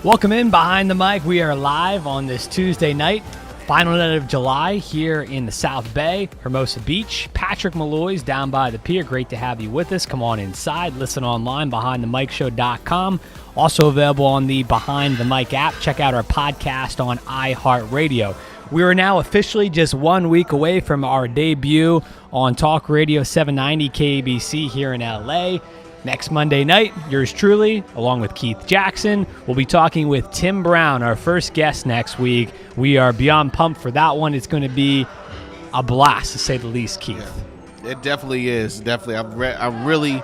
Welcome in Behind the Mic. We are live on this Tuesday night, final night of July here in the South Bay, Hermosa Beach. Patrick Molloy's down by the pier. Great to have you with us. Come on inside. Listen online, BehindTheMicShow.com. Also available on the Behind the Mic app. Check out our podcast on iHeartRadio. We are now officially just 1 week away from our debut on Talk Radio 790 KABC here in LA. Next Monday night, yours truly, along with Keith Jackson, we'll be talking with Tim Brown, our first guest next week. We are beyond pumped for that one. It's going to be a blast, to say the least, Keith. Yeah, it definitely is. Definitely. I'm really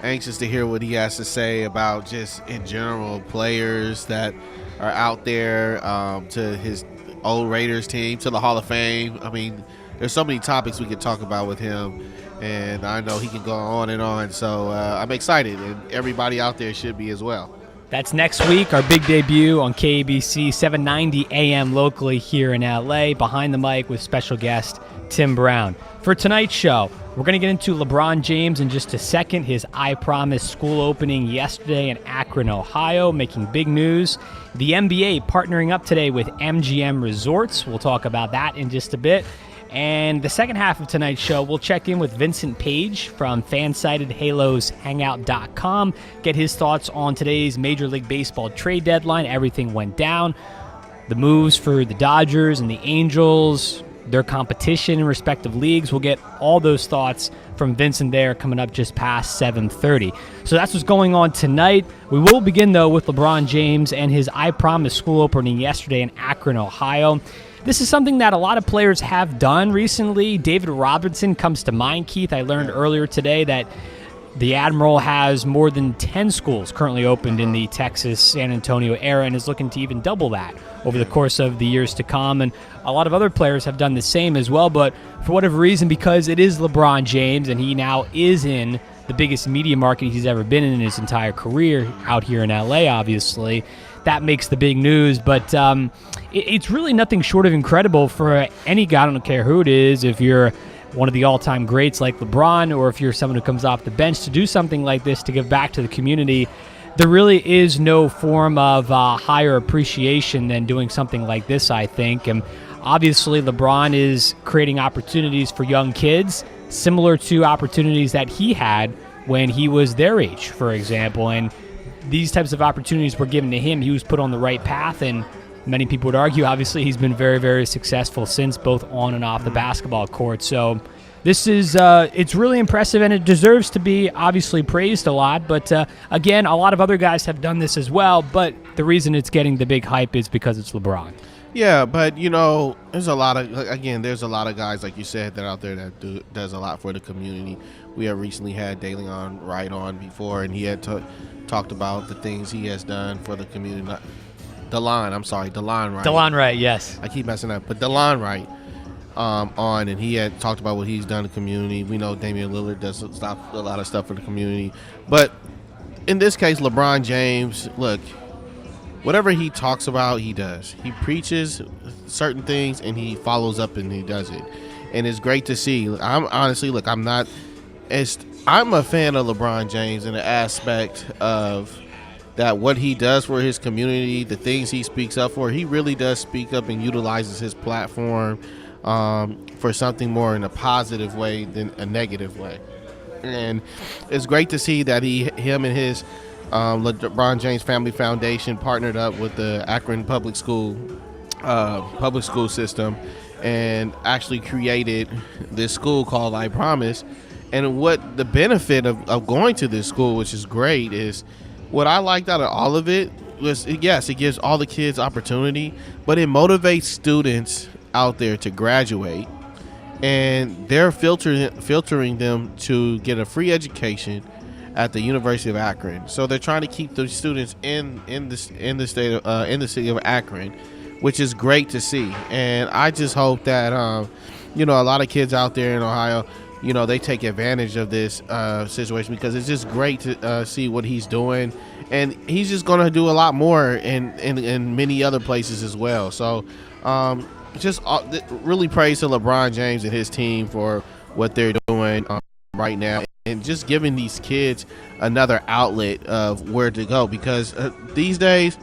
anxious to hear what he has to say about just, in general, players that are out there, to his old Raiders team, to the Hall of Fame. I mean, there's so many topics we could talk about with him. And I know he can go on and on. So I'm excited, and everybody out there should be as well. That's next week, our big debut on KABC, 790 AM locally here in LA, Behind the Mic with special guest Tim Brown. For tonight's show, we're going to get into LeBron James in just a second. His I Promise school opening yesterday in Akron, Ohio, making big news. The NBA partnering up today with MGM Resorts. We'll talk about that in just a bit. And the second half of tonight's show, we'll check in with Vincent Page from FansidedHalosHangout.com, get his thoughts on today's Major League Baseball trade deadline. Everything went down. The moves for the Dodgers and the Angels, their competition in respective leagues. We'll get all those thoughts from Vincent there coming up just past 7:30. So that's what's going on tonight. We will begin, though, with LeBron James and his I Promise school opening yesterday in Akron, Ohio. This is something that a lot of players have done recently. David Robinson comes to mind, Keith. I learned earlier today that the Admiral has more than 10 schools currently opened in the Texas, San Antonio area and is looking to even double that over the course of the years to come. And a lot of other players have done the same as well. But for whatever reason, because it is LeBron James and he now is in the biggest media market he's ever been in his entire career out here in LA, obviously, that makes the big news. But it's really nothing short of incredible for any guy. I don't care who it is, if you're one of the all-time greats like LeBron or if you're someone who comes off the bench, to do something like this, to give back to the community. There really is no form of higher appreciation than doing something like this, I think. And obviously LeBron is creating opportunities for young kids, similar to opportunities that he had when he was their age, for example. And these types of opportunities were given to him. He was put on the right path, and many people would argue, obviously, he's been very, very successful since, both on and off the basketball court. So this is, it's really impressive, and it deserves to be obviously praised a lot. But again, a lot of other guys have done this as well, but the reason it's getting the big hype is because it's LeBron. Yeah, but, you know, there's a lot of guys, like you said, that out there that does a lot for the community. We have recently had DeLeon Wright on before, and he had talked about the things he has done for the community. DeLon Wright. DeLon Wright, yes. I keep messing up. But DeLon Wright on, and he had talked about what he's done in the community. We know Damian Lillard does a lot of stuff for the community. But in this case, LeBron James, look, whatever he talks about, he does. He preaches certain things, and he follows up and he does it. And it's great to see. I'm a fan of LeBron James in the aspect of that what he does for his community, the things he speaks up for. He really does speak up and utilizes his platform for something more in a positive way than a negative way. And it's great to see that him and his LeBron James Family Foundation partnered up with the Akron public school system and actually created this school called I Promise. And what the benefit of going to this school, which is great, is what I liked out of all of it was, yes, it gives all the kids opportunity, but it motivates students out there to graduate, and they're filtering them to get a free education at the University of Akron. So they're trying to keep the students in the city of Akron, which is great to see. And I just hope that a lot of kids out there in Ohio, they take advantage of this situation, because it's just great to see what he's doing, and he's just going to do a lot more in many other places as well. So just really praise to LeBron James and his team for what they're doing right now, and just giving these kids another outlet of where to go, because these days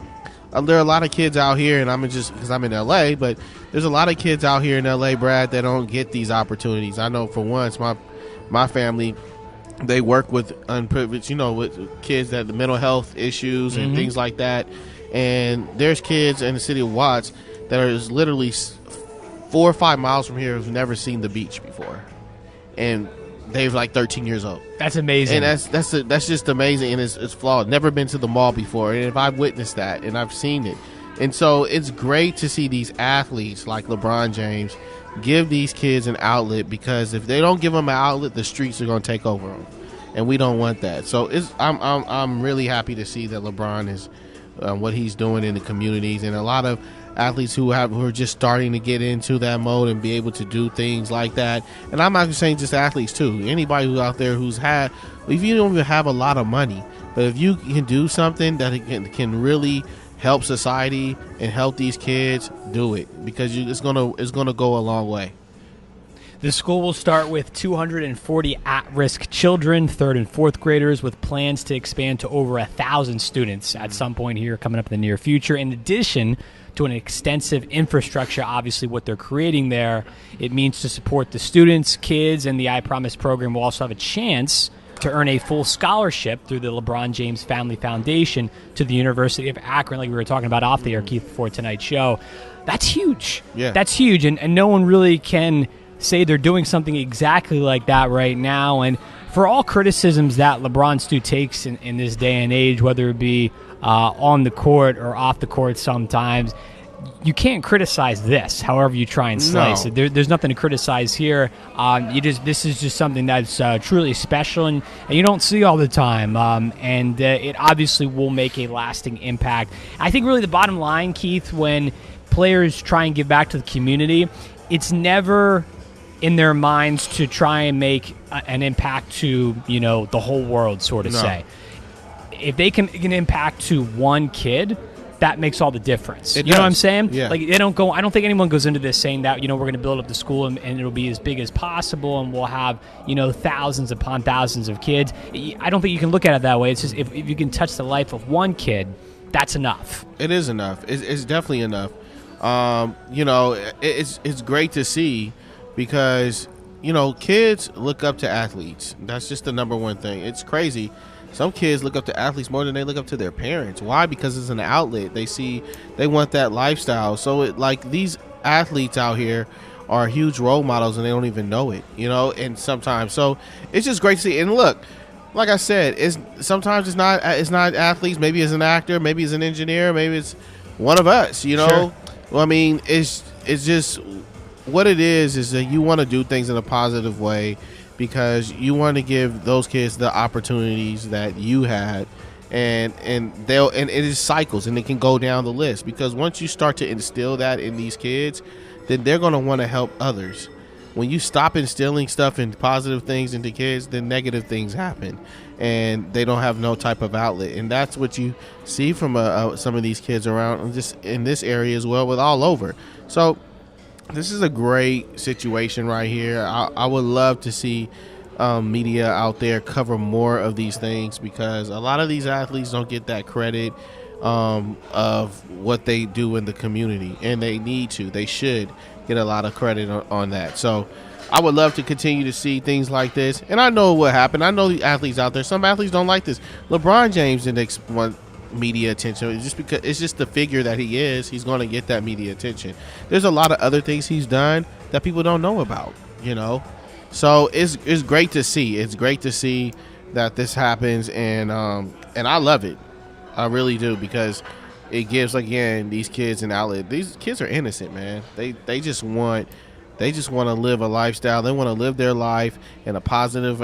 there are a lot of kids out here, and I'm just because I'm in LA, but there's a lot of kids out here in LA, Brad, that don't get these opportunities. I know for once, my family, they work with unprivileged, with kids that have mental health issues and things like that. And there's kids in the city of Watts that are literally 4 or 5 miles from here who've never seen the beach before, and they're like 13 years old. That's amazing. And that's just amazing, and it's flawed. Never been to the mall before, and if I've witnessed that and I've seen it, and so it's great to see these athletes like LeBron James give these kids an outlet, because if they don't give them an outlet, the streets are going to take over them, and we don't want that. So I'm really happy to see that LeBron is what he's doing in the communities, and a lot of athletes who are just starting to get into that mode and be able to do things like that. And I'm not saying just athletes too. Anybody who's out there if you don't even have a lot of money, but if you can do something that can really help society and help these kids, do it, because it's gonna go a long way. The school will start with 240 at-risk children, 3rd and 4th graders, with plans to expand to over 1,000 students at some point here coming up in the near future. In addition to an extensive infrastructure, obviously what they're creating there, it means to support the students, kids, and the I Promise program will also have a chance to earn a full scholarship through the LeBron James Family Foundation to the University of Akron, like we were talking about off the air, Keith, before tonight's show. That's huge. Yeah. That's huge, and no one really can say they're doing something exactly like that right now. And for all criticisms that LeBron Stu takes in this day and age, whether it be on the court or off the court sometimes, you can't criticize this however you try and slice it. There's nothing to criticize here. This is just something that's truly special and you don't see all the time. And it obviously will make a lasting impact. I think really the bottom line, Keith, when players try and give back to the community, it's never in their minds to try and make an impact to, the whole world, sort of say. If they can make an impact to one kid, that makes all the difference. You know what I'm saying? Yeah. Like they don't go. I don't think anyone goes into this saying that we're going to build up the school and it'll be as big as possible and we'll have thousands upon thousands of kids. I don't think you can look at it that way. It's just if you can touch the life of one kid, that's enough. It is enough. It's definitely enough. It's great to see because kids look up to athletes. That's just the number one thing. It's crazy. Some kids look up to athletes more than they look up to their parents. Why? Because it's an outlet. They want that lifestyle. So these athletes out here are huge role models and they don't even know it, and sometimes. So it's just great to see. And look, like I said, sometimes it's not athletes. Maybe it's an actor, maybe it's an engineer, maybe it's one of us, Sure. Well, I mean, it's just what it is that you want to do things in a positive way, because you want to give those kids the opportunities that you had, and it is cycles, and it can go down the list, because once you start to instill that in these kids, then they're going to want to help others. When you stop instilling stuff and positive things into kids, then negative things happen, and they don't have no type of outlet. And that's what you see from some of these kids around just in this area as well, with all over. So this is a great situation right here. I would love to see media out there cover more of these things, because a lot of these athletes don't get that credit of what they do in the community, and they should get a lot of credit on that. So I would love to continue to see things like this, and I know what happened. I know the athletes out there, some athletes don't like this. LeBron James didn't want media attention. It's just because it's just the figure that he is. He's going to get that media attention. There's a lot of other things he's done that people don't know about, so it's great to see. It's great to see that this happens, and I love it. I really do, because it gives, again, these kids an outlet. These kids are innocent, man. They just want to live a lifestyle. They want to live their life in a positive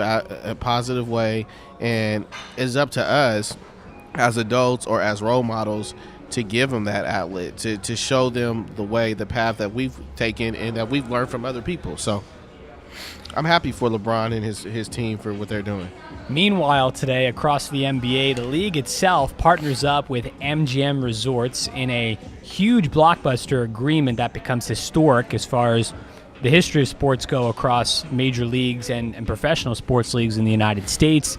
way, and it's up to us as adults or as role models to give them that outlet, to show them the path that we've taken and that we've learned from other people. So I'm happy for LeBron and his team for what they're doing. Meanwhile, today across the NBA, the league itself partners up with MGM Resorts in a huge blockbuster agreement that becomes historic as far as the history of sports go across major leagues and professional sports leagues in the United States.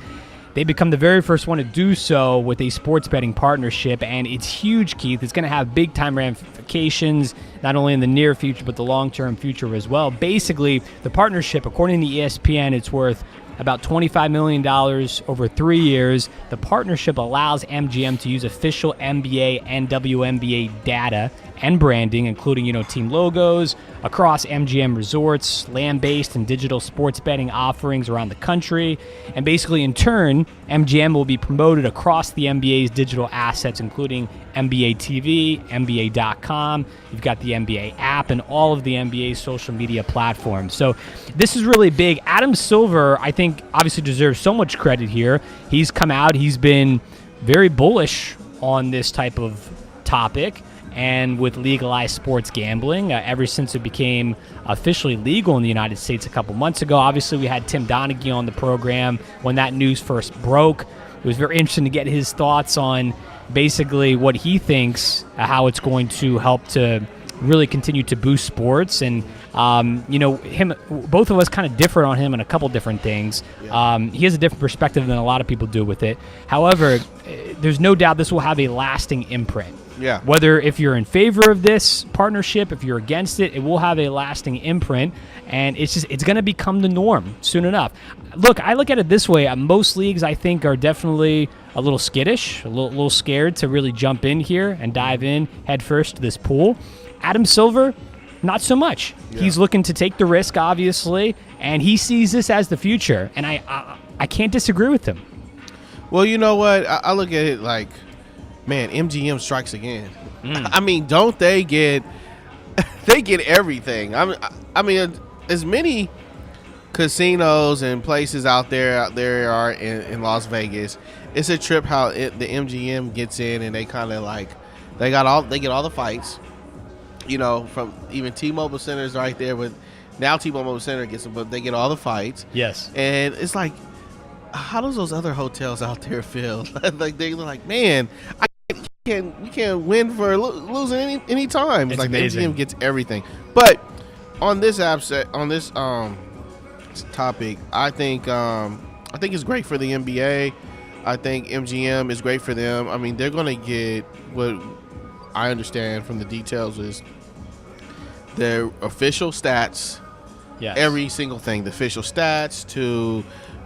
They become the very first one to do so with a sports betting partnership, and it's huge, Keith. It's going to have big-time ramifications, not only in the near future, but the long-term future as well. Basically, the partnership, according to ESPN, it's worth about $25 million over 3 years. The partnership allows MGM to use official NBA and WNBA data and branding, including, team logos, across MGM resorts, land-based and digital sports betting offerings around the country. And basically, in turn, MGM will be promoted across the NBA's digital assets, including NBA TV, NBA.com. You've got the NBA app and all of the NBA's social media platforms. So this is really big. Adam Silver, I think, obviously deserves so much credit here. He's come out. He's been very bullish on this type of topic. And with legalized sports gambling, ever since it became officially legal in the United States a couple months ago. Obviously, we had Tim Donaghy on the program when that news first broke. It was very interesting to get his thoughts on basically what he thinks, how it's going to help to really continue to boost sports. And, both of us kind of differ on him in a couple different things. He has a different perspective than a lot of people do with it. However, there's no doubt this will have a lasting imprint. Yeah. Whether if you're in favor of this partnership, if you're against it, it will have a lasting imprint, and it's going to become the norm soon enough. Look, I look at it this way. Most leagues, I think, are definitely a little skittish, a little scared to really jump in here and dive in head first to this pool. Adam Silver, not so much. Yeah. He's looking to take the risk, obviously, and he sees this as the future, and I can't disagree with him. Well, you know what? I look at it like, man, MGM strikes again. I mean, don't they get everything? I mean, as many casinos and places out there are in Las Vegas. It's a trip how the MGM gets in, and they kind of like they get all the fights. From even T-Mobile Center is right there, but now T-Mobile Center gets them, but they get all the fights. Yes, and it's like, how does those other hotels out there feel? Like they're like, man, we can't win for losing any time. It's like amazing. The MGM gets everything. But on this topic, I think it's great for the NBA. I think MGM is great for them. I mean, they're going to get what I understand from the details is their official stats. Yes. Every single thing, the official stats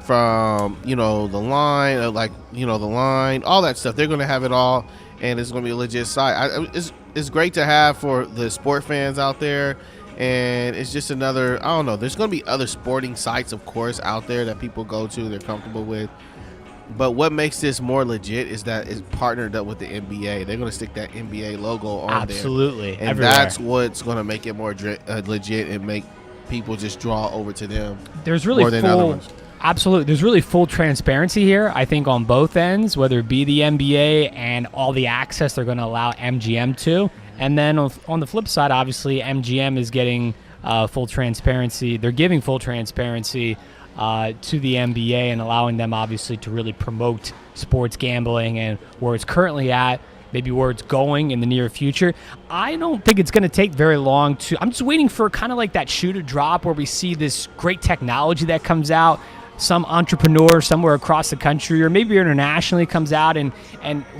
from the line, the line, all that stuff. They're going to have it all, and it's going to be a legit site. It's great to have for the sport fans out there, and it's just another, I don't know, there's going to be other sporting sites, of course, out there that people go to, they're comfortable with. But what makes this more legit is that it's partnered up with the NBA. They're going to stick that NBA logo on Absolutely. there. And everywhere. That's what's going to make it more legit and make people just draw over to them. There's really more than other ones. Absolutely. There's really full transparency here, I think, on both ends, whether it be the NBA and all the access they're going to allow MGM to. And then on the flip side, obviously, MGM is getting full transparency. They're giving full transparency to the NBA and allowing them, obviously, to really promote sports gambling and where it's currently at, maybe where it's going in the near future. I don't think it's going to take very long I'm just waiting for kind of like that shoe to drop where we see this great technology that comes out. Some entrepreneur somewhere across the country or maybe internationally comes out and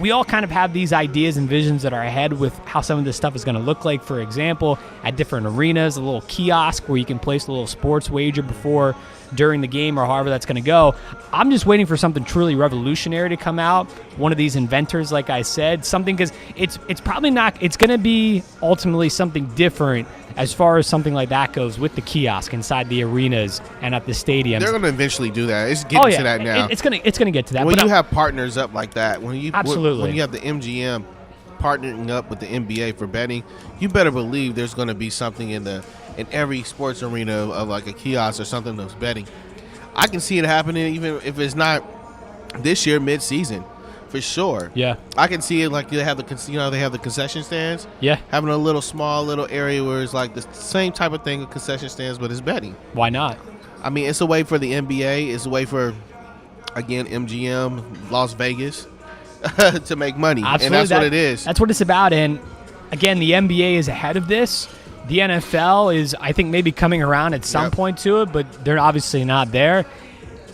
we all kind of have these ideas and visions that are ahead with how some of this stuff is going to look like. For example, at different arenas, a little kiosk where you can place a little sports wager before, during the game, or however that's going to go. I'm just waiting for something truly revolutionary to come out. One of these inventors, like I said, something, because it's probably not, it's going to be ultimately something different as far as something like that goes with the kiosk inside the arenas and at the stadiums. They're going to eventually do that. It's getting to that now. It's going to get to that. When you have partners up like that, when you have the MGM partnering up with the NBA for betting, you better believe there's going to be something in every sports arena of like a kiosk or something that's betting. I can see it happening even if it's not this year mid-season, for sure. Yeah, I can see it like they have the concession stands. Yeah, having a small little area where it's like the same type of thing with concession stands, but it's betting. Why not? I mean, it's a way for the NBA. It's a way for, again, MGM, Las Vegas, to make money. Absolutely. And that's what it is. That's what it's about. And again, the NBA is ahead of this. The NFL is, I think, maybe coming around at some point to it, but they're obviously not there.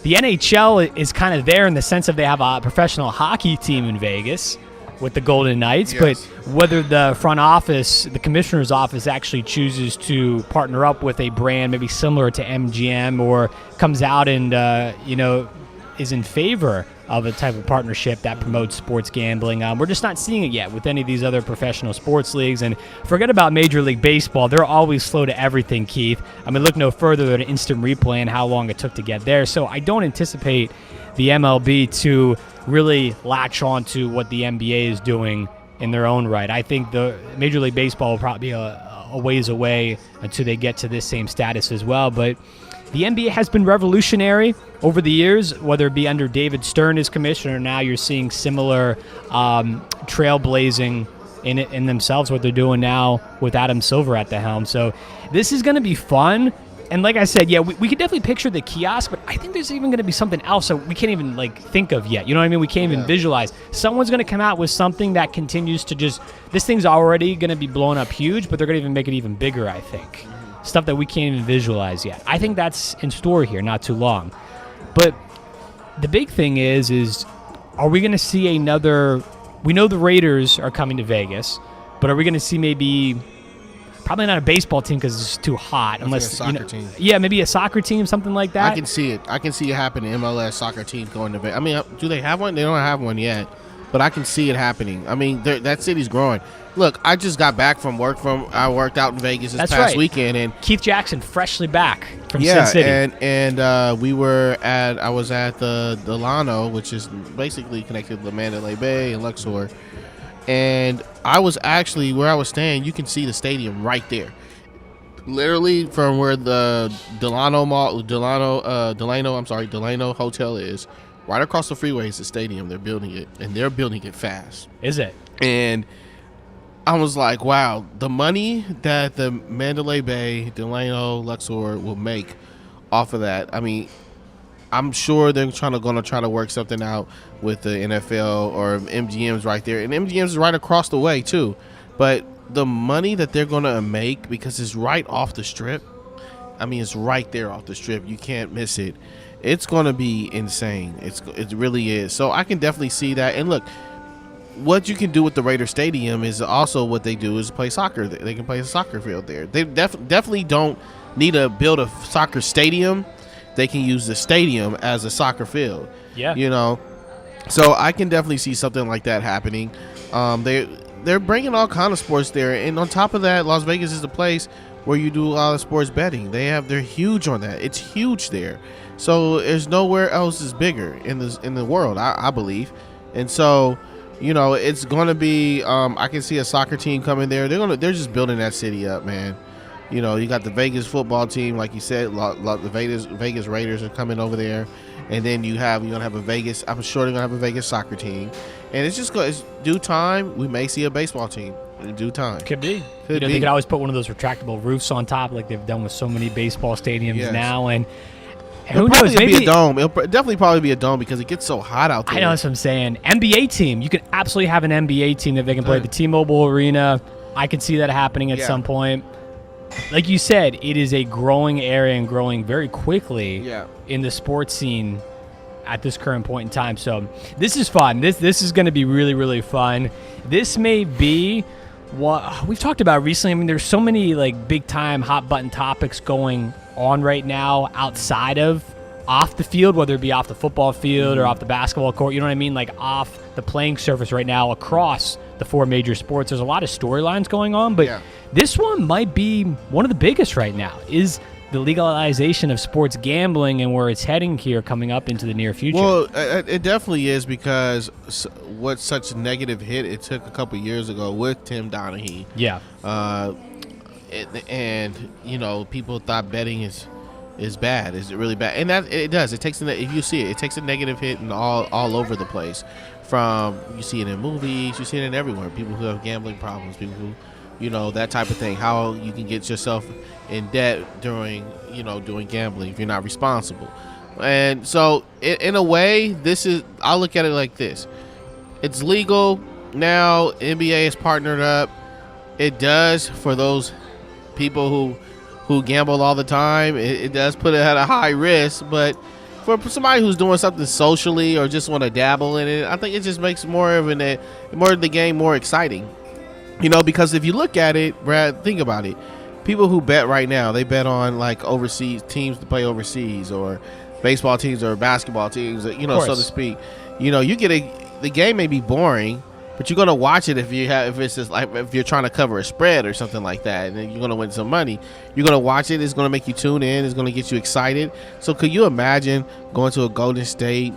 The NHL is kind of there in the sense of they have a professional hockey team in Vegas with the Golden Knights, Yes. but whether the front office, the commissioner's office, actually chooses to partner up with a brand maybe similar to MGM or comes out and, is in favor of a type of partnership that promotes sports gambling. We're just not seeing it yet with any of these other professional sports leagues. And forget about Major League Baseball. They're always slow to everything, Keith. I mean, look no further than instant replay and how long it took to get there. So I don't anticipate the MLB to really latch on to what the NBA is doing in their own right. I think the Major League Baseball will probably be a ways away until they get to this same status as well. But the NBA has been revolutionary over the years, whether it be under David Stern as commissioner. Now you're seeing similar trailblazing in themselves, what they're doing now with Adam Silver at the helm. So this is going to be fun. And like I said, yeah, we could definitely picture the kiosk, but I think there's even going to be something else that we can't even think of yet. You know what I mean? We can't even visualize. Someone's going to come out with something that continues to this thing's already going to be blown up huge, but they're going to even make it even bigger, I think. Stuff that we can't even visualize yet. I think that's in store here, not too long. But the big thing is are we going to see another? We know the Raiders are coming to Vegas, but are we going to see maybe? Probably not a baseball team because it's too hot. Unless like a soccer team. Yeah, maybe a soccer team, something like that. I can see it. I can see it happening. MLS soccer team going to Vegas. I mean, do they have one? They don't have one yet, but I can see it happening. I mean, that city's growing. Look, I just got back from work. I worked out in Vegas this past weekend, and Keith Jackson freshly back from Sin City. and I was at the Delano, which is basically connected to the Mandalay Bay and Luxor, and I was actually where I was staying. You can see the stadium right there, literally from where the Delano Hotel is. Right across the freeway is the stadium. They're building it, and they're building it fast. Is it? And I was like, wow, the money that the Mandalay Bay, Delano, Luxor will make off of that. I mean, I'm sure they're going to try to work something out with the NFL or MGM's right there. And MGM's is right across the way, too. But the money that they're going to make, because it's right off the strip, I mean, it's right there off the strip. You can't miss it. It's going to be insane. It really is. So I can definitely see that. And look, what you can do with the Raider Stadium is also what they do is play soccer. They can play a soccer field there. They definitely don't need to build a soccer stadium. They can use the stadium as a soccer field. Yeah. You know, so I can definitely see something like that happening. They're bringing all kind of sports there, and on top of that, Las Vegas is the place where you do a lot of sports betting. They're huge on that. It's huge there. So there's nowhere else is bigger in the world, I believe. And so, you know, it's going to be. I can see a soccer team coming there. They're just building that city up, man. You know, you got the Vegas football team, like you said. The Vegas Raiders are coming over there, and then you're gonna have a Vegas. I'm sure they're gonna have a Vegas soccer team, and it's due time. We may see a baseball team in due time. Could be. They could always put one of those retractable roofs on top, like they've done with so many baseball stadiums now, and. Who knows? Maybe be a dome. It'll definitely probably be a dome because it gets so hot out there. I know that's what I'm saying. NBA team. You could absolutely have an NBA team that they can play at the T-Mobile Arena. I could see that happening at some point. Like you said, it is a growing area and growing very quickly in the sports scene at this current point in time. So this is fun. This is going to be really, really fun. This may be what we've talked about recently. I mean, there's so many like big-time hot-button topics going on right now outside of off the field, whether it be off the football field or off the basketball court, you know what I mean? Like off the playing surface right now across the four major sports. There's a lot of storylines going on, but this one might be one of the biggest right now is the legalization of sports gambling and where it's heading here coming up into the near future. Well, it definitely is because what such a negative hit it took a couple years ago with Tim Donaghy. Yeah. And you know, people thought betting is bad. Is it really bad? And that it does. It takes if you see it, it takes a negative hit and all over the place. From you see it in movies, you see it in everywhere. People who have gambling problems, people who, you know, that type of thing. How you can get yourself in debt doing gambling if you're not responsible. And so, in a way, I look at it like this: it's legal now. NBA is partnered up. It does for those people who gamble all the time. It does put it at a high risk, but for somebody who's doing something socially or just want to dabble in it, I think it just makes more of the game more exciting. Because if you look at it, Brad, think about it. People who bet right now, they bet on like overseas teams to play overseas, or baseball teams or basketball teams, so to speak. The game may be boring, but you're gonna watch it if it's just like if you're trying to cover a spread or something like that, and then you're gonna win some money. You're gonna watch it. It's gonna make you tune in. It's gonna get you excited. So could you imagine going to a Golden State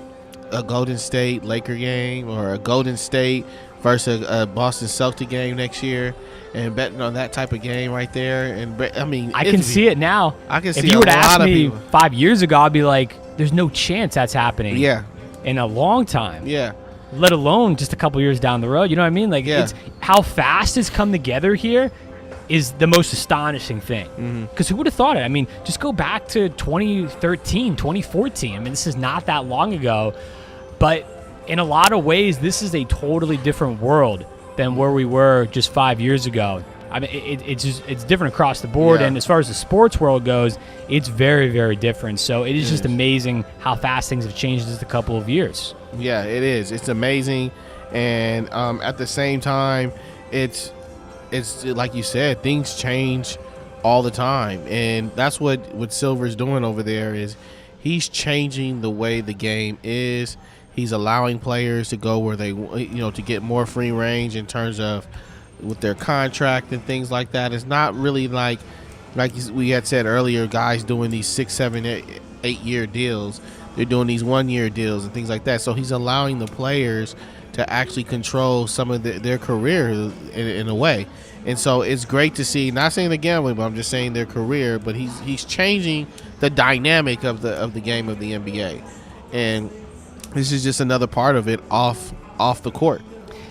Laker game, or a Golden State versus a Boston Celtic game next year, and betting on that type of game right there? And I can see it now. I can see. If you would ask me people 5 years ago, I'd be like, "There's no chance that's happening." Yeah. In a long time. Yeah. Let alone just a couple years down the road. You know what I mean? Like, it's how fast it's come together here is the most astonishing thing. Because who would have thought it? I mean, just go back to 2013, 2014. I mean, this is not that long ago. But in a lot of ways, this is a totally different world than where we were just 5 years ago. I mean, it's different across the board. Yeah. And as far as the sports world goes, it's very, very different. So it is just amazing how fast things have changed in just a couple of years. Yeah, it is. It's amazing. And at the same time, it's like you said, things change all the time. And that's what Silver's doing over there is he's changing the way the game is. He's allowing players to go where they, to get more free range in terms of with their contract and things like that. It's not really like we had said earlier, guys doing these 6, 7, 8 year deals. They're doing these 1 year deals and things like that. So he's allowing the players to actually control some of their career in a way. And so it's great to see, not saying the gambling, but I'm just saying their career, but he's changing the dynamic of the game of the NBA. And this is just another part of it off the court.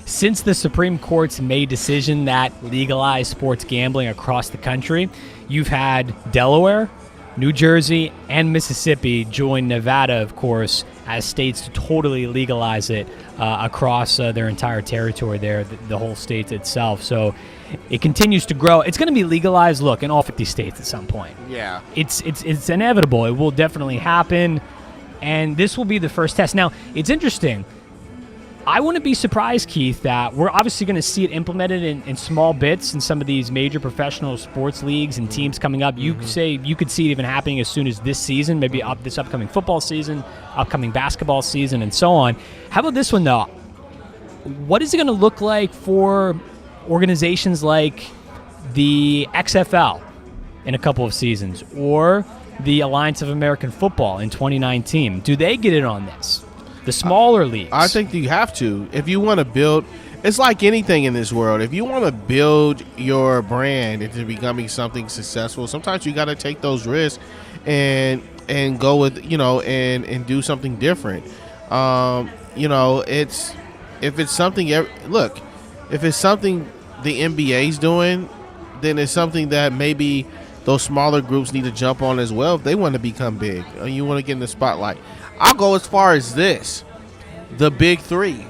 Since the Supreme Court's May decision that legalized sports gambling across the country, you've had Delaware, New Jersey, and Mississippi join Nevada, of course, as states to totally legalize it across their entire territory there, the whole state itself. So it continues to grow. It's going to be legalized, look, in all 50 states at some point. Yeah. It's inevitable. It will definitely happen, and this will be the first test. Now, it's interesting. I wouldn't be surprised, Keith, that we're obviously going to see it implemented in small bits in some of these major professional sports leagues and teams coming up. You could say you could see it even happening as soon as this season, maybe this upcoming football season, upcoming basketball season, and so on. How about this one, though? What is it going to look like for organizations like the XFL in a couple of seasons, or the Alliance of American Football in 2019? Do they get in on this? The smaller leagues. I think you have to. If you want to build, it's like anything in this world. If you want to build your brand into becoming something successful, sometimes you got to take those risks and go with, and do something different. If it's something the NBA's doing, then it's something that maybe those smaller groups need to jump on as well if they want to become big. You want to get in the spotlight. I'll go as far as this. The big three.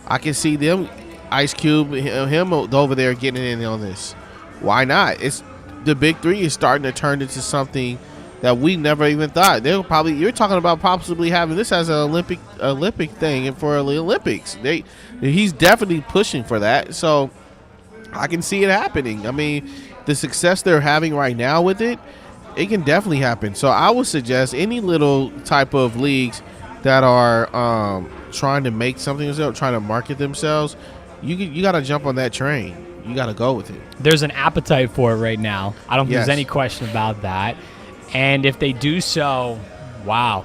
I can see them, Ice Cube, him over there getting in on this. Why not? It's the big three is starting to turn into something that we never even thought. You're talking about possibly having this as an Olympic thing and for the Olympics. He's definitely pushing for that. So I can see it happening. I mean, the success they're having right now with it can definitely happen. So I would suggest any little type of leagues that are trying to make something themselves, trying to market themselves, you got to jump on that train. You got to go with it. There's an appetite for it right now. I don't think there's any question about that. And if they do so, wow.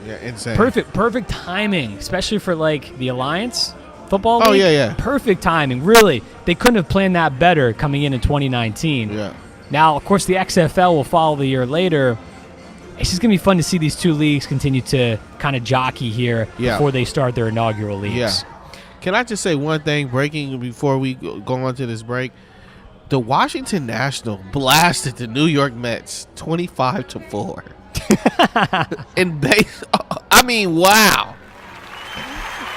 Yeah, insane. Perfect timing, especially for like the Alliance Football League. Oh, yeah. Perfect timing. Really, they couldn't have planned that better coming in 2019. Yeah. Now, of course, the XFL will follow the year later. It's just going to be fun to see these two leagues continue to kind of jockey here before they start their inaugural leagues. Yeah. Can I just say one thing, breaking before we go on to this break? The Washington Nationals blasted the New York Mets 25-4. In base, I mean, wow.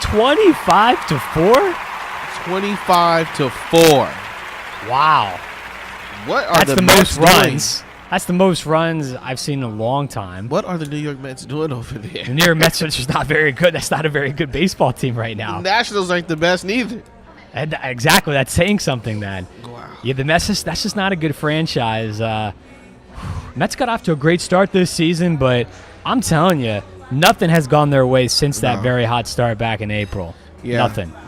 25-4? 25-4. Wow. What are That's the most Mets doing? runs. That's the most runs I've seen in a long time. What are the New York Mets doing over there? The New York Mets are just not very good. That's not a very good baseball team right now. The Nationals ain't the best neither. And exactly, that's saying something, man. Wow. Yeah, the Mets, that's just not a good franchise. Mets got off to a great start this season, but I'm telling you, nothing has gone their way since that very hot start back in April. Yeah,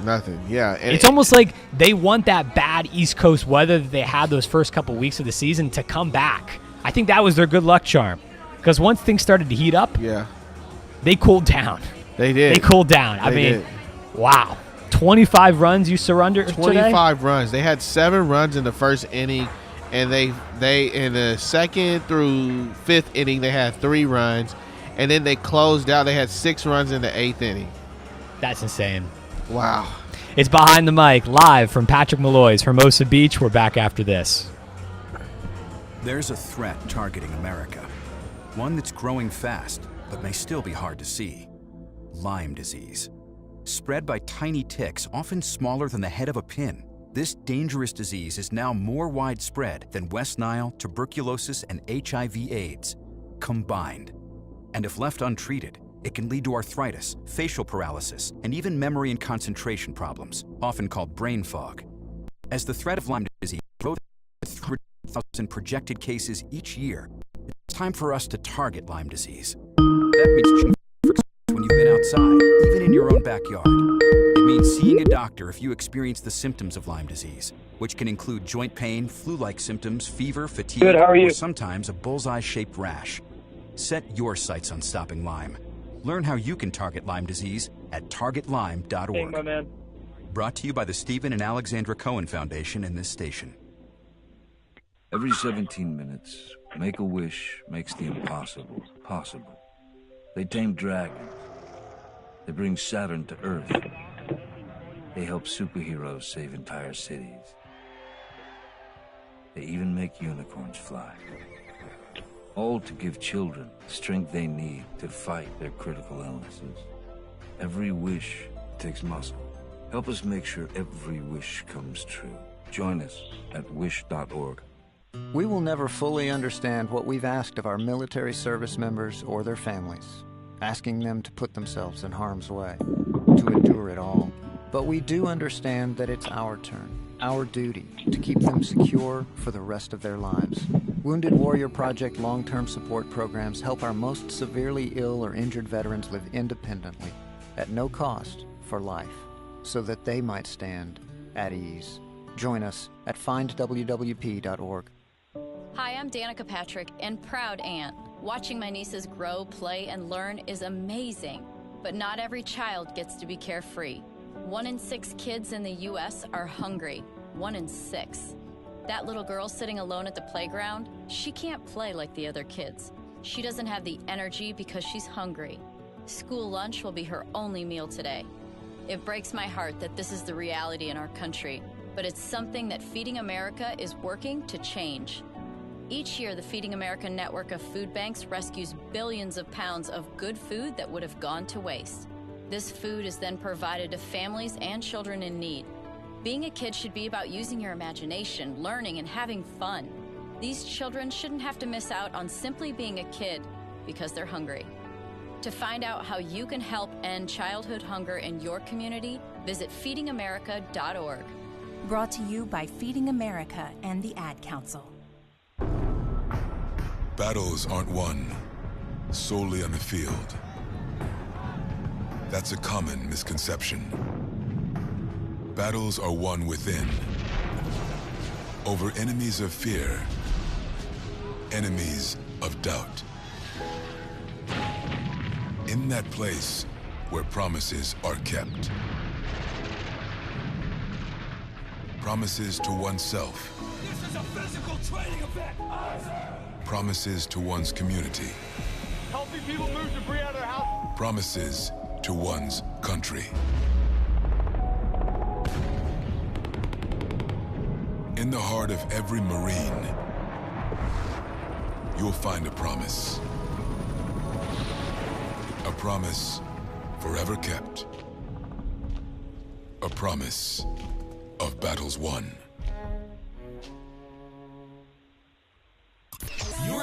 Nothing. Yeah. And it's almost like they want that bad East Coast weather that they had those first couple weeks of the season to come back. I think that was their good luck charm. Because once things started to heat up, they cooled down. They did. They cooled down. I mean, wow. 25 runs you surrendered 25 today? runs. They had 7 runs in the first inning, and they in the second through 5th inning they had 3 runs, and then they closed out. They had 6 runs in the 8th inning. That's insane. Wow. It's Behind the Mic, live from Patrick Molloy's Hermosa Beach. We're back after this. There's a threat targeting America. One that's growing fast, but may still be hard to see. Lyme disease. Spread by tiny ticks, often smaller than the head of a pin. This dangerous disease is now more widespread than West Nile, tuberculosis, and HIV/AIDS combined. And if left untreated, it can lead to arthritis, facial paralysis, and even memory and concentration problems, often called brain fog. As the threat of Lyme disease grows to 300,000 projected cases each year, it's time for us to target Lyme disease. That means when you've been outside, even in your own backyard. It means seeing a doctor if you experience the symptoms of Lyme disease, which can include joint pain, flu-like symptoms, fever, fatigue, or sometimes a bullseye-shaped rash. Set your sights on stopping Lyme. Learn how you can target Lyme disease at targetlyme.org. Hey, my man. Brought to you by the Stephen and Alexandra Cohen Foundation and this station. Every 17 minutes, Make-A-Wish makes the impossible possible. They tame dragons. They bring Saturn to Earth. They help superheroes save entire cities. They even make unicorns fly. All to give children the strength they need to fight their critical illnesses. Every wish takes muscle. Help us make sure every wish comes true. Join us at wish.org. We will never fully understand what we've asked of our military service members or their families, asking them to put themselves in harm's way, to endure it all. But we do understand that it's our turn, our duty, to keep them secure for the rest of their lives. Wounded Warrior Project long-term support programs help our most severely ill or injured veterans live independently, at no cost for life, so that they might stand at ease. Join us at findwwp.org. Hi, I'm Danica Patrick and proud aunt. Watching my nieces grow, play, and learn is amazing, but not every child gets to be carefree. 1 in 6 kids in the U.S. are hungry. 1 in 6. That little girl sitting alone at the playground, she can't play like the other kids. She doesn't have the energy because she's hungry. School lunch will be her only meal today. It breaks my heart that this is the reality in our country, but it's something that Feeding America is working to change. Each year, the Feeding America network of food banks rescues billions of pounds of good food that would have gone to waste. This food is then provided to families and children in need. Being a kid should be about using your imagination, learning, and having fun. These children shouldn't have to miss out on simply being a kid because they're hungry. To find out how you can help end childhood hunger in your community, visit feedingamerica.org. Brought to you by Feeding America and the Ad Council. Battles aren't won solely on the field. That's a common misconception. Battles are won within, over enemies of fear, enemies of doubt. In that place where promises are kept. Promises to oneself. This is a physical training event. Promises to one's community. Helping people move debris out of their house. Promises to one's country. In the heart of every Marine, you'll find a promise. A promise forever kept. A promise of battles won. You're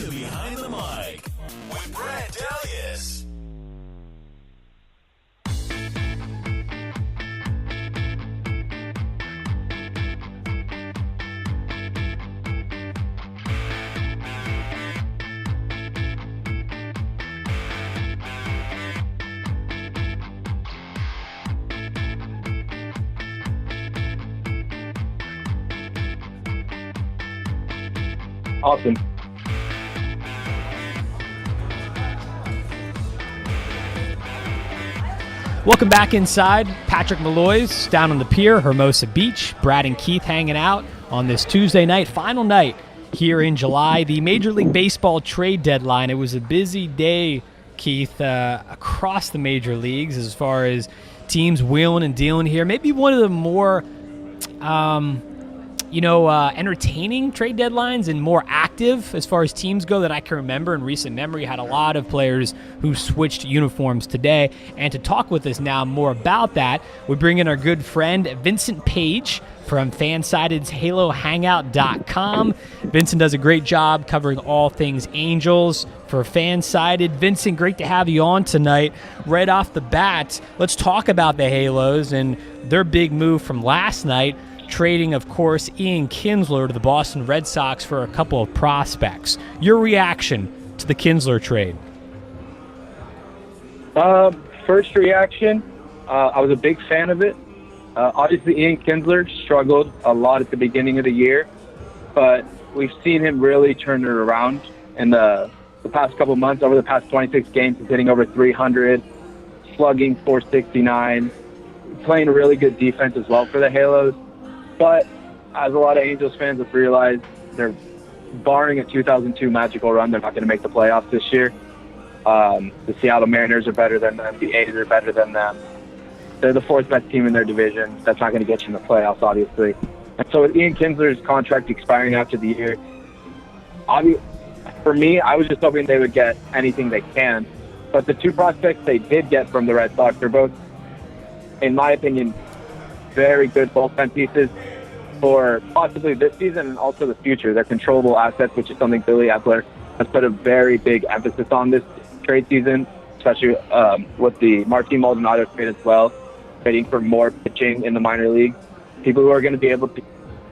to Behind the Mic with Brad Delius. Awesome. Welcome back inside Patrick Molloy's down on the pier, Hermosa Beach. Brad and Keith hanging out on this Tuesday night, final night here in July. The Major League Baseball trade deadline. It was a busy day, Keith, across the major leagues as far as teams wheeling and dealing here. Maybe one of the more entertaining trade deadlines and more active as far as teams go that I can remember in recent memory. Had a lot of players who switched uniforms today. And to talk with us now more about that, we bring in our good friend Vincent Page from Fansided's HaloHangout.com. Vincent does a great job covering all things Angels for Fansided. Vincent, great to have you on tonight. Right off the bat, let's talk about the Halos and their big move from last night, trading, of course, Ian Kinsler to the Boston Red Sox for a couple of prospects. Your reaction to the Kinsler trade? First reaction, I was a big fan of it. Obviously, Ian Kinsler struggled a lot at the beginning of the year, but we've seen him really turn it around in the past couple months. Over the past 26 games, he's hitting over 300, slugging 469, playing a really good defense as well for the Halos. But as a lot of Angels fans have realized, they're barring a 2002 magical run, they're not going to make the playoffs this year. The Seattle Mariners are better than them. The A's are better than them. They're the fourth best team in their division. That's not going to get you in the playoffs, obviously. And so with Ian Kinsler's contract expiring after the year, for me, I was just hoping they would get anything they can. But the two prospects they did get from the Red Sox are both, in my opinion, very good bullpen pieces for possibly this season and also the future. They're controllable assets, which is something Billy Epler has put a very big emphasis on this trade season, especially with the Martin Maldonado trade as well, trading for more pitching in the minor leagues. People who are going to be able to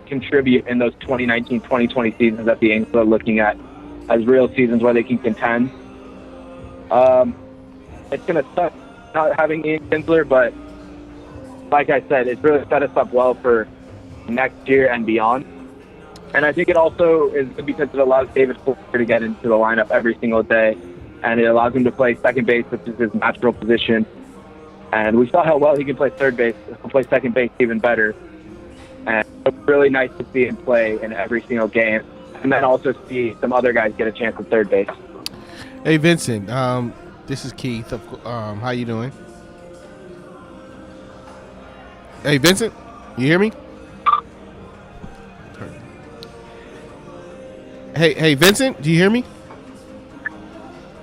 contribute in those 2019-2020 seasons that the Angels are looking at as real seasons where they can contend. It's going to suck not having Ian Kinsler, but like I said, it's really set us up well for next year and beyond. And I think it also is because it allows David Forster to get into the lineup every single day, and it allows him to play second base, which is his natural position. And we saw how well he can play third base. He can play second base even better. And it's really nice to see him play in every single game, and then also see some other guys get a chance at third base. Hey, Vincent, this is Keith. How you doing? Hey, Vincent, you hear me? Hey, Vincent, do you hear me?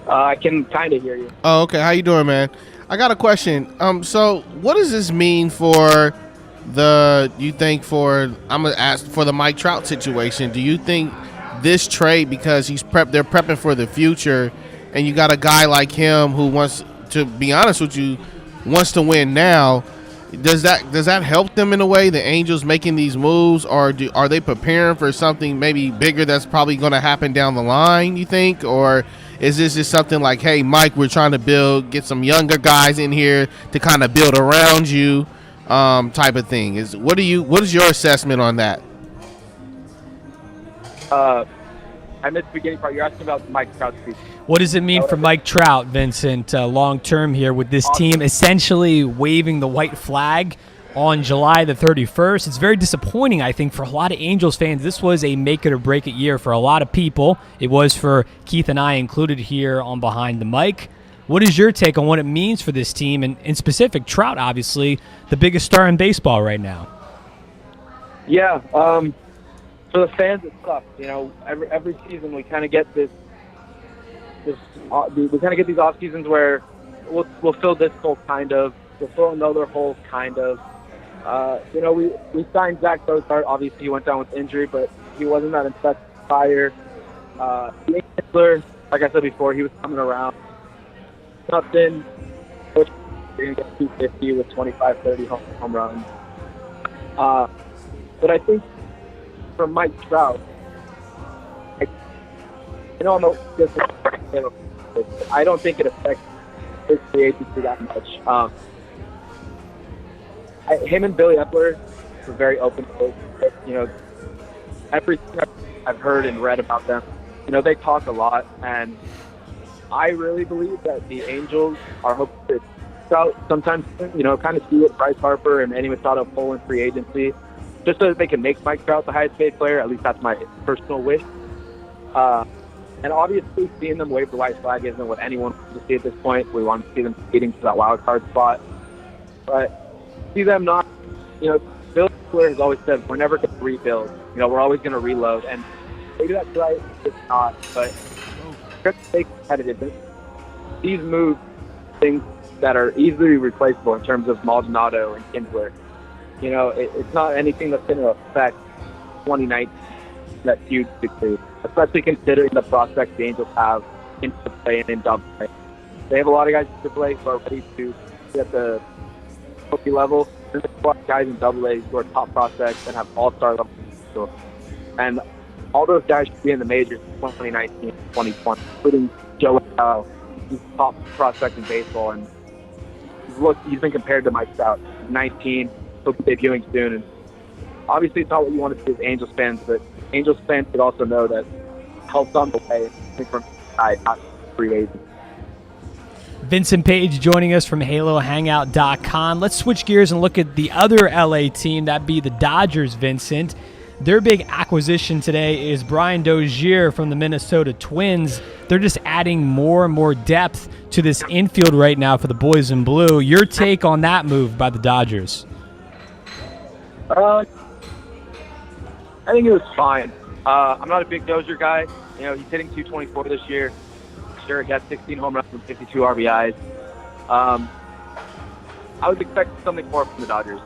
I can kind of hear you. Oh, okay. How you doing, man? I got a question. So what does this mean for I'm gonna ask for the Mike Trout situation? Do you think this trade, because they're prepping for the future, and you got a guy like him who wants to be honest with you, wants to win now? Does that help them in a way, the Angels making these moves, or are they preparing for something maybe bigger that's probably going to happen down the line, you think? Or is this just something like, hey, Mike, we're trying to get some younger guys in here to kind of build around you, type of thing? What is your assessment on that? I missed the beginning part. You're asking about Mike Trout. What does it mean for Mike Trout, Vincent, long term here with this team essentially waving the white flag on July the 31st? It's very disappointing, I think, for a lot of Angels fans. This was a make it or break it year for a lot of people. It was for Keith and I included here on Behind the Mic. What is your take on what it means for this team, and in specific, Trout, obviously, the biggest star in baseball right now? Yeah, for the fans, it sucks. You know, every season we kind of get we kind of get these off seasons where we'll fill this hole kind of, we'll fill another hole kind of. We signed Zach Bozart. Obviously, he went down with injury, but he wasn't that impressive prior. Ian Kinsler, like I said before, he was coming around. Nothing. You're going to get 250 with 25, 30 home runs. But I think from Mike Trout, I'm a different. I don't think it affects his free agency that much. Him and Billy Epler were very open. Everything I've heard and read about them, they talk a lot, and I really believe that the Angels are hoping to out sometimes, kind of see what Bryce Harper and Manny Machado pull in free agency, just so that they can make Mike Trout the highest paid player. At least that's my personal wish. And obviously, seeing them wave the white flag isn't what anyone wants to see at this point. We want to see them competing for that wild card spot. But see them not, Bill Clear has always said, we're never going to rebuild. We're always going to reload. And maybe that's right, it's not. But to stay competitive, these moves, things that are easily replaceable in terms of Maldonado and Kinsler. It's not anything that's going to affect 2019 that huge degree, especially considering the prospects the Angels have in AAA and in AA. They have a lot of guys in AAA who are ready to get at the rookie level. There's a lot of guys in AA who are top prospects and have all-star level potential. And all those guys should be in the majors in 2019, 2020, including Joe Howe. He's a top prospect in baseball, and he's been compared to Mike Trout. He's 19, he'll be debuting soon. And obviously, it's not what you want to see as Angels fans, but Angels fans should also know that help's on the way from not free agents. Vincent Page joining us from HaloHangout.com. Let's switch gears and look at the other LA team, that be the Dodgers, Vincent. Their big acquisition today is Brian Dozier from the Minnesota Twins. They're just adding more and more depth to this infield right now for the boys in blue. Your take on that move by the Dodgers? I think it was fine. I'm not a big Dozier guy. He's hitting 224 this year. Sure, he had 16 home runs and 52 RBIs. I was expecting something more from the Dodgers.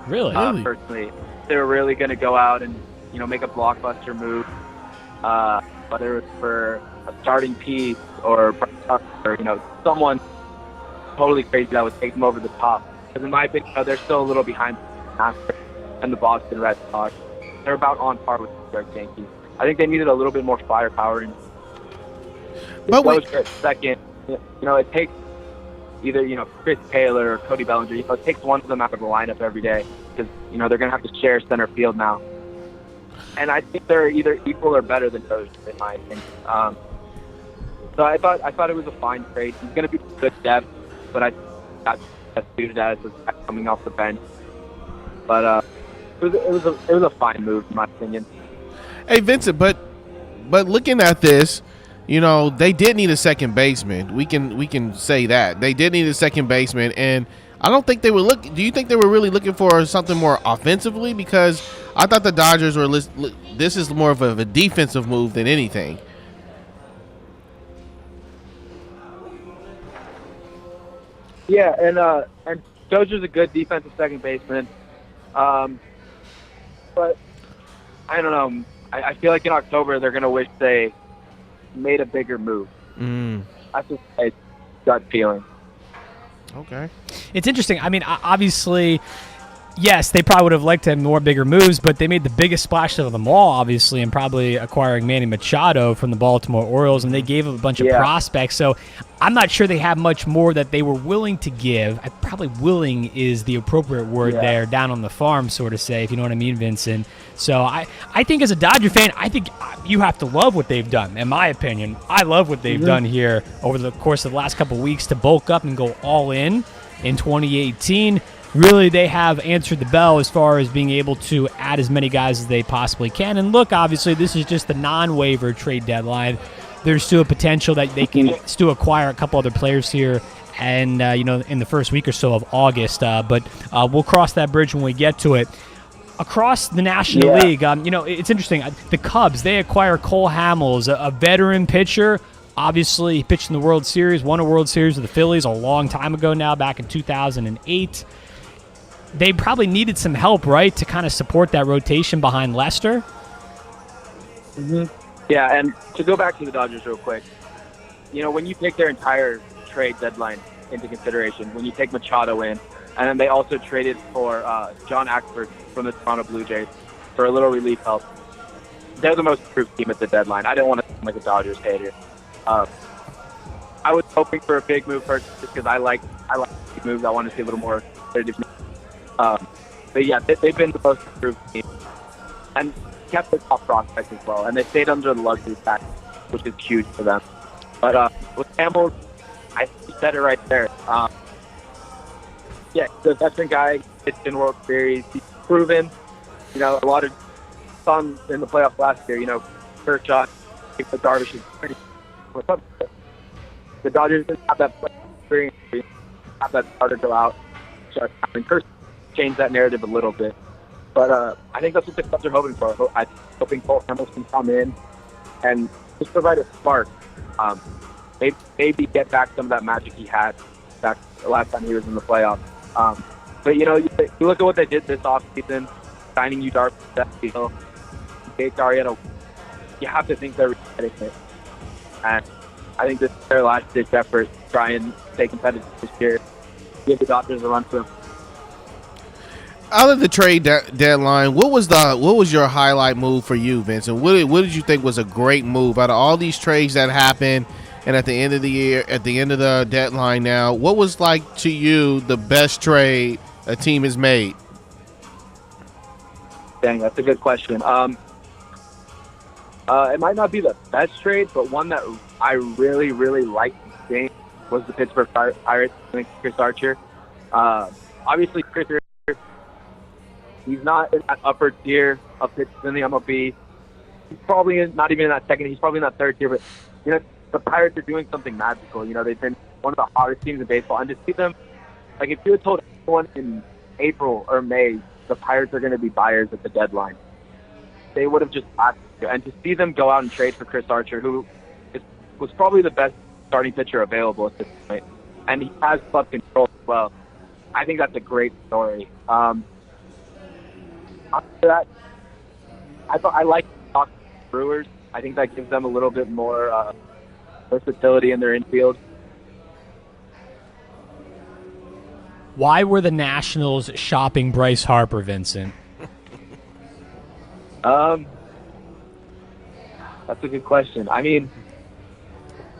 Really? Personally, they were really going to go out and make a blockbuster move, whether it was for a starting piece or someone totally crazy that would take them over the top. Because in my opinion, they're still a little behind and the Boston Red Sox. They're about on par with the New York Yankees. I think they needed a little bit more firepower. And second, it takes either Chris Taylor or Cody Bellinger. It takes one of them out of the lineup every day because they're going to have to share center field now. And I think they're either equal or better than Dozier, in my opinion. So I thought it was a fine trade. He's going to be good depth, but I got suited as coming off the bench. But it was a fine move, in my opinion. Hey, Vincent, but looking at this, they did need a second baseman. We can say that they did need a second baseman, and I don't think they were looking. Do you think they were really looking for something more offensively? Because I thought the Dodgers were. This is more of a defensive move than anything. Yeah, and Dozier's a good defensive second baseman. But I don't know. I feel like in October they're going to wish they made a bigger move. That's just my gut feeling. Okay. It's interesting. I mean, obviously, yes, they probably would have liked to have more bigger moves, but they made the biggest splash of them all, obviously, in probably acquiring Manny Machado from the Baltimore Orioles, and they gave him a bunch of prospects. So I'm not sure they have much more that they were willing to give. Probably willing is the appropriate word there, down on the farm, sort of say, if you know what I mean, Vincent. So I think as a Dodger fan, I think you have to love what they've done, in my opinion. I love what they've done here over the course of the last couple of weeks to bulk up and go all in 2018. Really, they have answered the bell as far as being able to add as many guys as they possibly can. And look, obviously, this is just the non-waiver trade deadline. There's still a potential that they can still acquire a couple other players here and, in the first week or so of August. But we'll cross that bridge when we get to it. Across the National League, it's interesting. The Cubs, they acquire Cole Hamels, a veteran pitcher. Obviously, he pitched in the World Series, won a World Series with the Phillies a long time ago now, back in 2008. They probably needed some help, right, to kind of support that rotation behind Lester? Yeah, and to go back to the Dodgers real quick, when you take their entire trade deadline into consideration, when you take Machado in, and then they also traded for John Axford from the Toronto Blue Jays for a little relief help, they're the most improved team at the deadline. I don't want to sound like a Dodgers hater. I was hoping for a big move first just because I like big moves. I want to see a little more competitive. But yeah, they've been the most improved team. And kept their top prospects as well. And they stayed under the luxury tax, which is huge for them. But with Hamels, I think you said it right there. Yeah, the veteran guy, it's been World Series. He's proven, a lot of fun in the playoffs last year. Kershaw, Darvish is pretty. The Dodgers didn't have that playoff experience. They have that starter go out. Kershaw changed that narrative a little bit. But I think that's what the Cubs are hoping for. I'm hoping Cole Hamels can come in and just provide a spark. Maybe get back some of that magic he had back the last time he was in the playoffs. But, you look at what they did this offseason, signing Yu Darvish, that deal, Jake Arrieta, you have to think they're regretting it. And I think this is their last-ditch effort to try and stay competitive this year, give the Dodgers a run for them. Out of the trade deadline, what was your highlight move for you, Vincent? What did you think was a great move out of all these trades that happened, and at the end of the year, at the end of the deadline now, what was like to you the best trade a team has made? Dang, that's a good question. It might not be the best trade, but one that I really, really liked seeing was the Pittsburgh Pirates and Chris Archer. Obviously, Chris Archer, he's not in that upper tier of pitchers in the MLB. He's probably not even in that second. He's probably in that third tier. But, the Pirates are doing something magical. They've been one of the hottest teams in baseball. And to see them, like if you had told anyone in April or May the Pirates are going to be buyers at the deadline, they would have just laughed. And to see them go out and trade for Chris Archer, who was probably the best starting pitcher available at this point, and he has club control as well, I think that's a great story. After that, I like the Brewers. I think that gives them a little bit more versatility in their infield. Why were the Nationals shopping Bryce Harper, Vincent? That's a good question. I mean,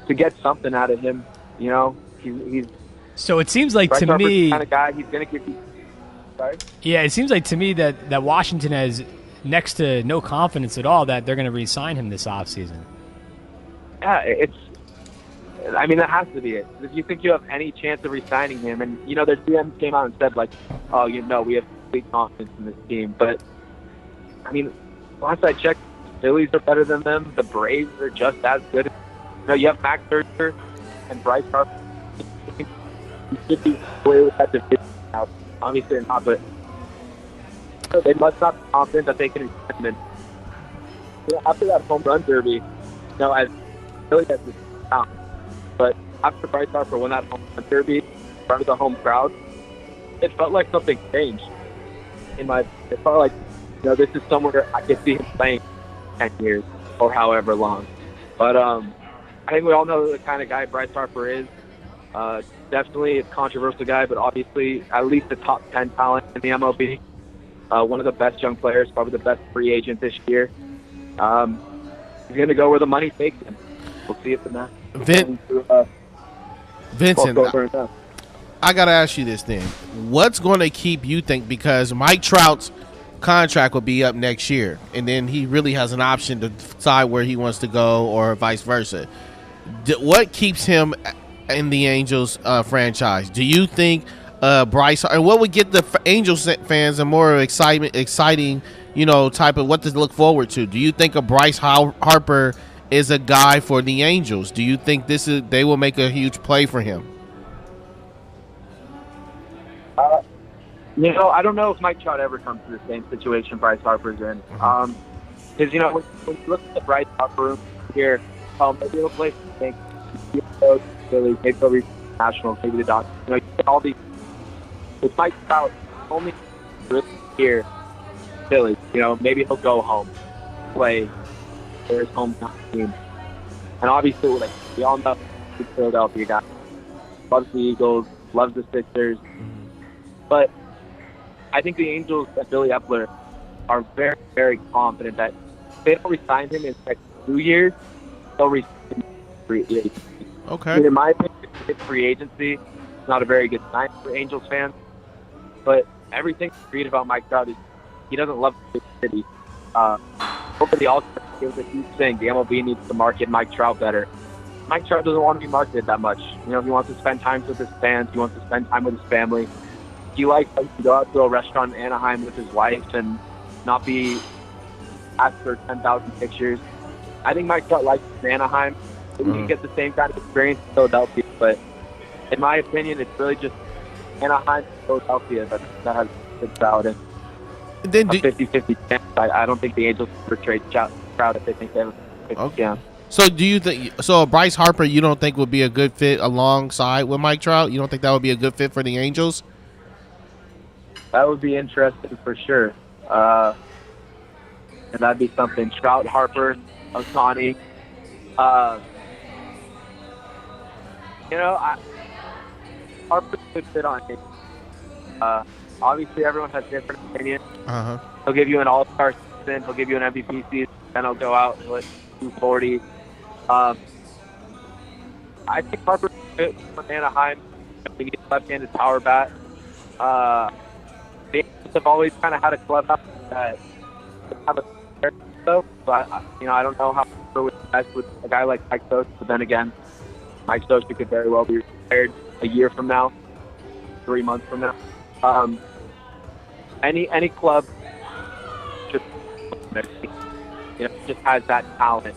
to get something out of him, he's. So it seems like Bryce to Harper's me, the kind of guy he's going to give you. Sorry? Yeah, it seems like to me that Washington has next to no confidence at all that they're going to re-sign him this offseason. Yeah, that has to be it. If you think you have any chance of re-signing him, and, their GM came out and said, like, oh, we have complete confidence in this team. But, last I checked, the Phillies are better than them. The Braves are just as good. You have Max Scherzer and Bryce Harper. You should be away with that division now. Obviously not, but they must not be confident that they can extend him. After that home run derby, as Philly has this down, but after Bryce Harper won that home run derby in front of the home crowd, it felt like something changed. It felt like, this is somewhere I could see him playing 10 years or however long. But I think we all know the kind of guy Bryce Harper is. Definitely a controversial guy, but obviously at least a top 10 talent in the MLB. One of the best young players, probably the best free agent this year. He's going to go where the money takes him. We'll see if the match. Vincent, I got to ask you this then. What's going to keep you because Mike Trout's contract will be up next year, and then he really has an option to decide where he wants to go or vice versa. What keeps him in the Angels franchise? Do you think Bryce, and what would get the Angels fans a more exciting, type of what to look forward to? Do you think a Bryce Harper is a guy for the Angels? Do you think they will make a huge play for him? I don't know if Mike Trout ever comes to the same situation Bryce Harper's in. Because, when you look at the Bryce Harper room here, maybe he'll play for the Philly, maybe they'll reach the Nationals, maybe the Dodgers. You get all these. With Mike Trout, only here, Philly, maybe he'll go home, play for his hometown team. And obviously, like we all know, he's a Philadelphia guy. Loves the Eagles, loves the Sixers. But I think the Angels and Billy Epler are very, very confident that if they don't resign him in the next 2 years, they'll resign him in free agency. Okay. I mean, in my opinion, it's free agency. It's not a very good sign for Angels fans. But everything I read about Mike Trout is he doesn't love the big city. Over the All-Star, it was a huge thing. The MLB needs to market Mike Trout better. Mike Trout doesn't want to be marketed that much. You know, he wants to spend time with his fans. He wants to spend time with his family. He likes to go out to a restaurant in Anaheim with his wife and not be asked for 10,000 pictures. I think Mike Trout likes Anaheim. He can get the same kind of experience in Philadelphia, but in my opinion, it's really just Anaheim and Philadelphia that has good Trout. And then a 50-50 chance. I don't think the Angels would trade Trout if they think they have a 50 chance. So do you think Bryce Harper you don't think would be a good fit alongside with Mike Trout? You don't think that would be a good fit for the Angels? That would be interesting for sure. And that'd be something. Trout, Harper, Ohtani. Harper could fit on it. Obviously, everyone has different opinions. He'll give you an all-star season. He'll give you an MVP season. Then he'll go out and he'll hit 240. I think Harper could fit for Anaheim. He gets left-handed power bat. The Angels have always kind of had a clubhouse that have a though. So I don't know how Harper would best with a guy like Mike Sosa. But then again, Mike Sosa could very well be retired a year from now, 3 months from now. Any club just has that talent,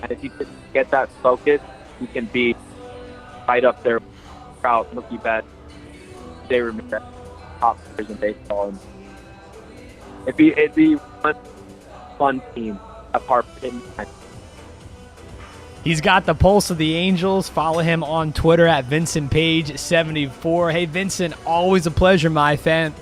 and if you can get that focus, you can be right up there. Trout, Mookie Betts, Jay Ramirez, top players in baseball, and it'd be one fun team apart from. He's got the pulse of the Angels. Follow him on Twitter at VincentPage74. Hey, Vincent, always a pleasure, my friend.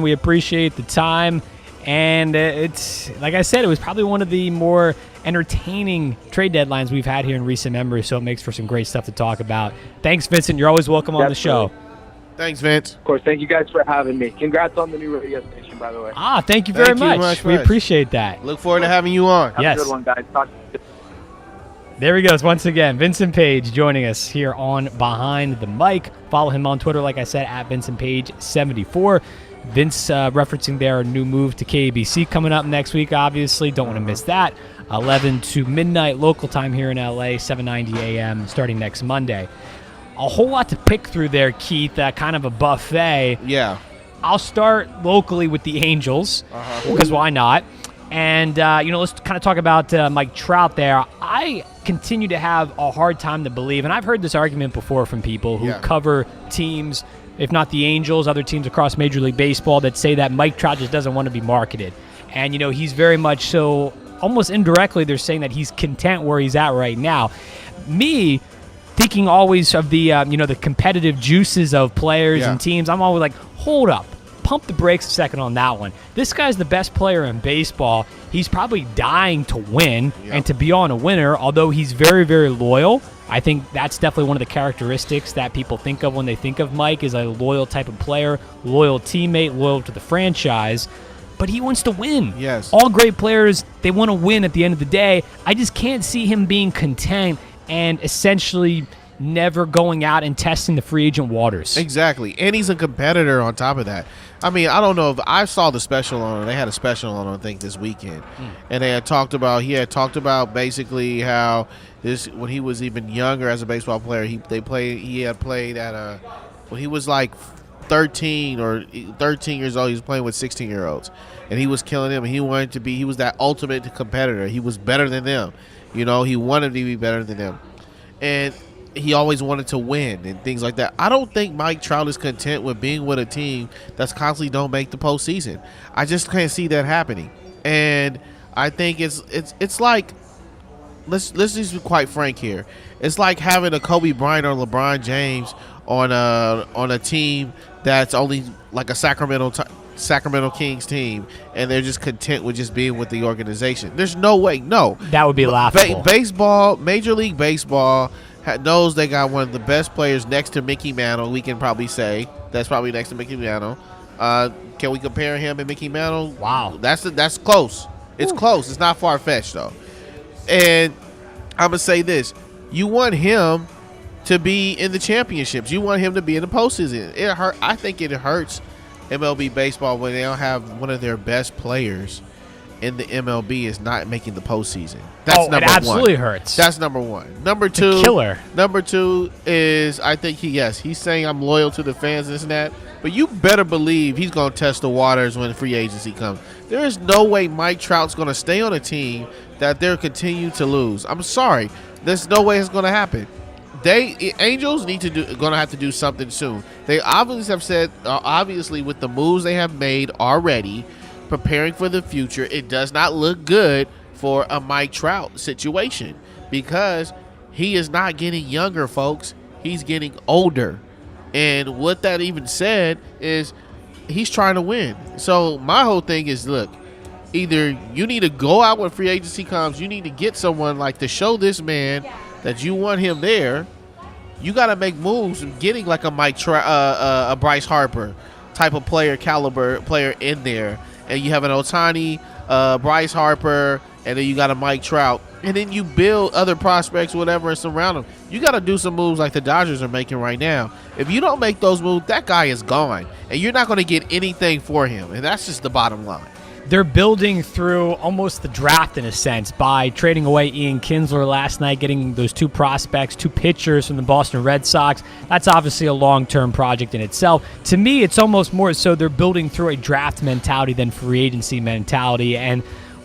We appreciate the time. And it's, like I said, it was probably one of the more entertaining trade deadlines we've had here in recent memory, so it makes for some great stuff to talk about. Thanks, Vincent. You're always welcome on the show. Thanks, Vince. Of course. Thank you guys for having me. Congrats on the new radio station, by the way. Thank you very much. We appreciate that. Look forward to having you on. Have a good one, guys. Talk to you. There he goes once again. Vincent Page joining us here on Behind the Mic. Follow him on Twitter, like I said, at VincentPage74. Vince referencing their new move to KABC coming up next week, obviously. Don't want to miss that. 11 to midnight local time here in LA, 7:90 a.m. starting next Monday. A whole lot to pick through there, Keith. Kind of a buffet. Yeah. I'll start locally with the Angels, because why not? And, let's kind of talk about Mike Trout there. I continue to have a hard time to believe, and I've heard this argument before from people who cover teams, if not the Angels, other teams across Major League Baseball, that say that Mike Trout just doesn't want to be marketed. And, he's very much so, almost indirectly, they're saying that he's content where he's at right now. Me, thinking always of the, the competitive juices of players and teams, I'm always like, hold up. Pump the brakes a second on that one. This guy's the best player in baseball. He's probably dying to win and to be on a winner, although he's very, very loyal. I think that's definitely one of the characteristics that people think of when they think of Mike, is a loyal type of player, loyal teammate, loyal to the franchise. But he wants to win. Yes. All great players, they want to win at the end of the day. I just can't see him being content and essentially never going out and testing the free agent waters. Exactly. And he's a competitor on top of that. I mean, I don't know if I saw the special on. They had a special on, I think, this weekend, and he had talked about basically how this, when he was even younger as a baseball player, he had played at when he was like 13 years old. He was playing with 16-year-olds, and he was killing them. He wanted to be. He was that ultimate competitor. He was better than them. He wanted to be better than them, and he always wanted to win and things like that. I don't think Mike Trout is content with being with a team that's constantly don't make the postseason. I just can't see that happening. And I think it's like, let's just be quite frank here. It's like having a Kobe Bryant or LeBron James on a team that's only like a Sacramento Sacramento Kings team, and they're just content with just being with the organization. There's no way. No. That would be laughable. Baseball, Major League Baseball knows they got one of the best players next to Mickey Mantle. We can probably say that's probably next to Mickey Mantle. Can we compare him and Mickey Mantle? Wow. That's close. It's close. It's not far-fetched, though. And I'm going to say this. You want him to be in the championships. You want him to be in the postseason. I think it hurts MLB baseball when they don't have one of their best players in the MLB is not making the postseason. That's number it absolutely one. hurts. That's number one. Number two, the killer. Number two is I think he's saying I'm loyal to the fans, this and that. But you better believe he's going to test the waters when free agency comes. There is no way Mike Trout's going to stay on a team that they're continue to lose. I'm sorry. There's no way it's going to happen. Angels going to have to do something soon. They obviously have said, obviously with the moves they have made already, preparing for the future, it does not look good for a Mike Trout situation because he is not getting younger, folks. He's getting older. And what that even said is he's trying to win. So my whole thing is, look, either you need to go out when free agency comes, you need to get someone like to show this man that you want him there. You got to make moves and getting like a a Bryce Harper type of caliber player in there. And you have an Ohtani, Bryce Harper, and then you got a Mike Trout. And then you build other prospects, whatever, and surround them. You got to do some moves like the Dodgers are making right now. If you don't make those moves, that guy is gone. And you're not going to get anything for him. And that's just the bottom line. They're building through almost the draft in a sense by trading away Ian Kinsler last night, getting those two prospects, two pitchers from the Boston Red Sox. That's obviously a long-term project in itself. To me, it's almost more so they're building through a draft mentality than free agency mentality. And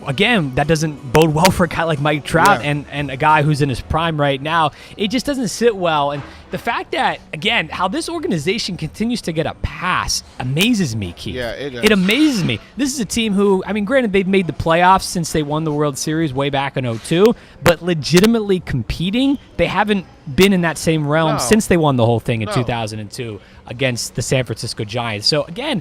again, that doesn't bode well for a guy like Mike Trout and a guy who's in his prime right now. It just doesn't sit well. And the fact that, again, how this organization continues to get a pass amazes me, Keith. Yeah, it does. It amazes me. This is a team who, I mean, granted, they've made the playoffs since they won the World Series way back in 2002, but legitimately competing, they haven't been in that same realm since they won the whole thing in 2002 against the San Francisco Giants. So, again,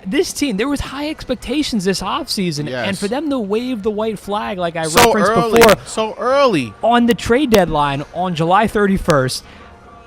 this team, there was high expectations this offseason, and for them to wave the white flag like I referenced before so early on the trade deadline on July 31st,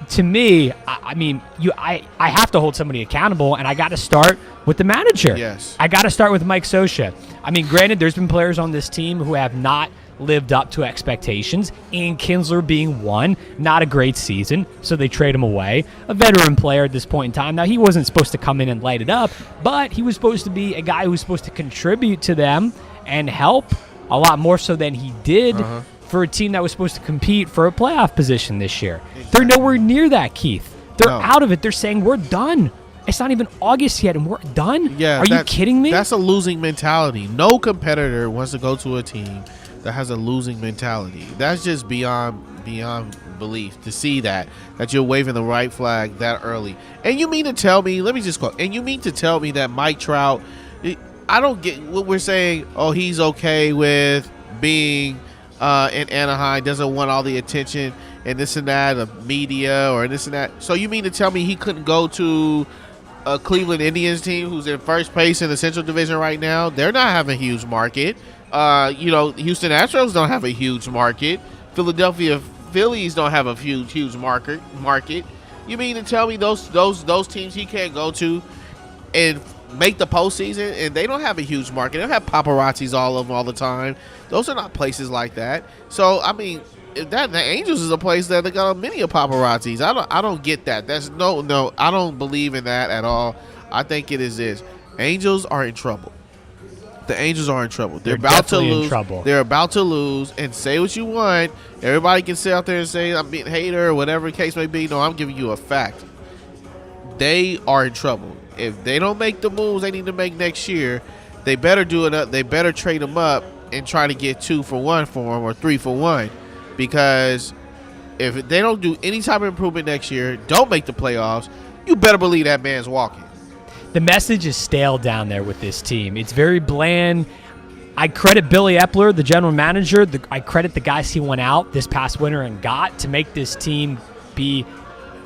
to me, I mean, I have to hold somebody accountable, and I got to start with the manager. Yes. I got to start with Mike Scioscia. I mean, granted, there's been players on this team who have not lived up to expectations. Ian Kinsler being one, not a great season, so they trade him away. A veteran player at this point in time. Now, he wasn't supposed to come in and light it up, but he was supposed to be a guy who was supposed to contribute to them and help a lot more so than he did for a team that was supposed to compete for a playoff position this year. They're nowhere near that, Keith. They're out of it. They're saying, we're done. It's not even August yet, and we're done? Yeah, Are you kidding me? That's a losing mentality. No competitor wants to go to a team that has a losing mentality. That's just beyond belief to see that you're waving the right flag that early. And you mean to tell me, let me just quote, and you mean to tell me that Mike Trout, I don't get what we're saying, oh, he's okay with being in Anaheim, doesn't want all the attention and this and that of media or this and that. So you mean to tell me he couldn't go to a Cleveland Indians team who's in first place in the Central Division right now? They're not having a huge market. Houston Astros don't have a huge market. Philadelphia Phillies don't have a huge market. You mean to tell me those teams he can't go to and make the postseason, and they don't have a huge market? They don't have paparazzis all of them all the time. Those are not places like that. So I mean, the Angels is a place that they got many paparazzis. I don't get that. That's no. I don't believe in that at all. I think it is this. Angels are in trouble. The Angels are in trouble. They're about to lose. They're about to lose. And say what you want. Everybody can sit out there and say I'm being a hater or whatever the case may be. No, I'm giving you a fact. They are in trouble. If they don't make the moves they need to make next year, they better do it. They better trade them up and try to get 2 for 1 for them or 3 for 1. Because if they don't do any type of improvement next year, don't make the playoffs, you better believe that man's walking. The message is stale down there with this team. It's very bland. I credit Billy Epler, the general manager. I credit the guys he went out this past winter and got to make this team be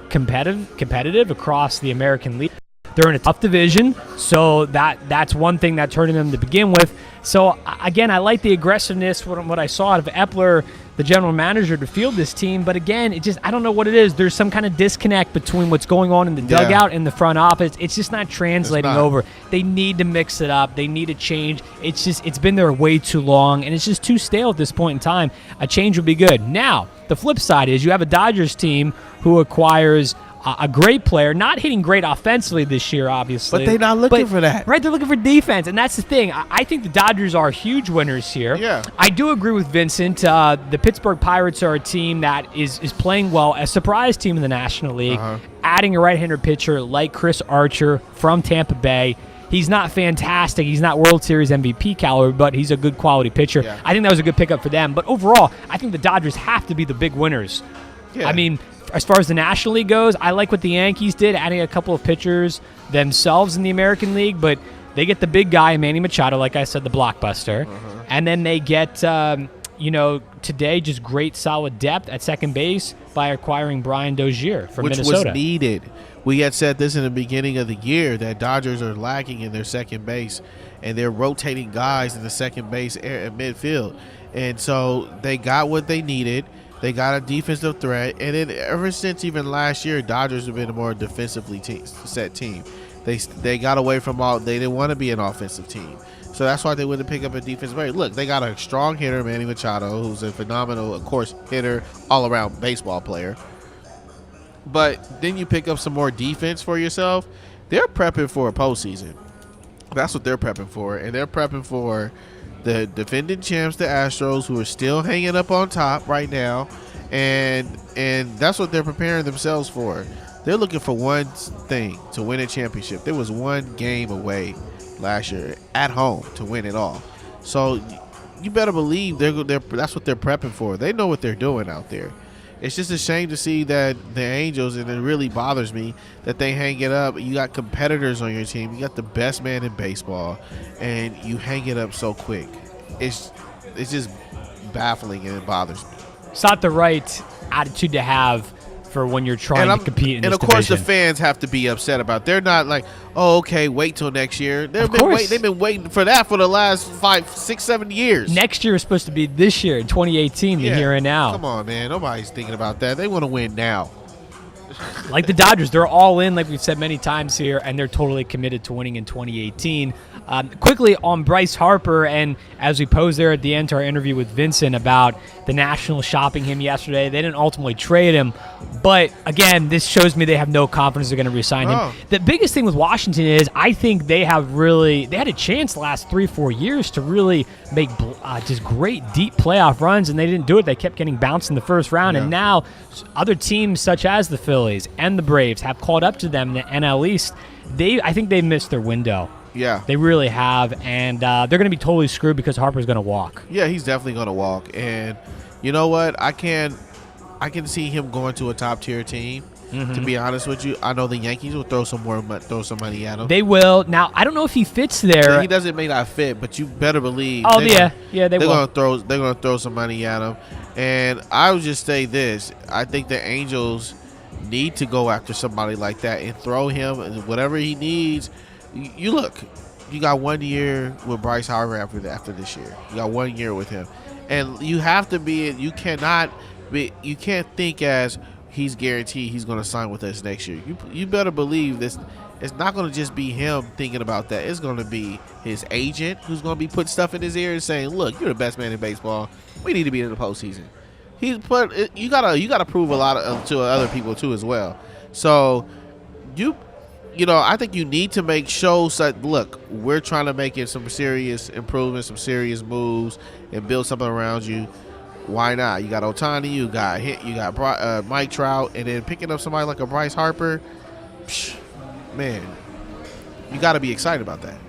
competitive across the American League. They're in a tough division, so that's one thing that's hurting them to begin with. So, again, I like the aggressiveness, what I saw out of Epler, the general manager, to field this team. But, again, I don't know what it is. There's some kind of disconnect between what's going on in the dugout and the front office. It's just not translating over. They need to mix it up. They need to change. It's been there way too long, and it's just too stale at this point in time. A change would be good. Now, the flip side is you have a Dodgers team who acquires a great player, not hitting great offensively this year, obviously. But they're not looking for that. Right, they're looking for defense, and that's the thing. I think the Dodgers are huge winners here. Yeah. I do agree with Vincent. The Pittsburgh Pirates are a team that is playing well, a surprise team in the National League, adding a right-hander pitcher like Chris Archer from Tampa Bay. He's not fantastic. He's not World Series MVP caliber, but he's a good quality pitcher. Yeah. I think that was a good pickup for them. But overall, I think the Dodgers have to be the big winners. Yeah. I mean, as far as the National League goes, I like what the Yankees did, adding a couple of pitchers themselves in the American League, but they get the big guy, Manny Machado, like I said, the blockbuster. And then they get, today just great solid depth at second base by acquiring Brian Dozier from Minnesota. Which was needed. We had said this in the beginning of the year that Dodgers are lacking in their second base, and they're rotating guys in the second base and midfield. And so they got what they needed. They got a defensive threat, and then ever since even last year, Dodgers have been a more defensively set team. They got away from they didn't want to be an offensive team. So that's why they wouldn't pick up a defensive player. Look, they got a strong hitter, Manny Machado, who's a phenomenal, of course, hitter, all-around baseball player. But then you pick up some more defense for yourself. They're prepping for a postseason. That's what they're prepping for, and they're prepping for the defending champs, the Astros, who are still hanging up on top right now, and that's what they're preparing themselves for. They're looking for one thing, to win a championship. There was one game away last year at home to win it all. So you better believe that's what they're prepping for. They know what they're doing out there. It's just a shame to see that the Angels, and it really bothers me that they hang it up. You got competitors on your team. You got the best man in baseball, and you hang it up so quick. It's just baffling, and it bothers me. It's not the right attitude to have for when you're trying to compete in this division. And, of course, the fans have to be upset about it. They're not like, oh, okay, wait till next year. They've been waiting for that for the last 5, 6, 7 years. Next year is supposed to be this year, 2018, the here and now. Come on, man. Nobody's thinking about that. They want to win now. Like the Dodgers, they're all in, like we've said many times here, and they're totally committed to winning in 2018. Quickly on Bryce Harper, and as we posed there at the end to our interview with Vincent about the Nationals shopping him yesterday, they didn't ultimately trade him. But, again, this shows me they have no confidence they're going to re-sign him. The biggest thing with Washington is I think they had a chance the last 3-4 years to really make just great, deep playoff runs, and they didn't do it. They kept getting bounced in the first round, and now other teams such as the Phillies and the Braves have caught up to them in the NL East. I think they missed their window. Yeah. They really have, and they're going to be totally screwed because Harper's going to walk. Yeah, he's definitely going to walk. And you know what? I can see him going to a top-tier team. To be honest with you, I know the Yankees will throw some money at him. They will. Now, I don't know if he fits there. He may not fit, but you better believe. Oh, they will. They're going to throw some money at him. And I would just say this. I think the Angels need to go after somebody like that and throw him and whatever he needs. You look, you got 1 year with Bryce Harper after this year. You got 1 year with him. And you have to be, you can't think as he's guaranteed he's going to sign with us next year. You better believe this. It's not going to just be him thinking about that. It's going to be his agent who's going to be putting stuff in his ear and saying, look, you're the best man in baseball. We need to be in the postseason. You gotta prove a lot to other people too as well. So I think you need to make shows that, look, we're trying to make it some serious improvements, some serious moves, and build something around you. Why not? You got Ohtani, you got Mike Trout, and then picking up somebody like a Bryce Harper, man, you got to be excited about that.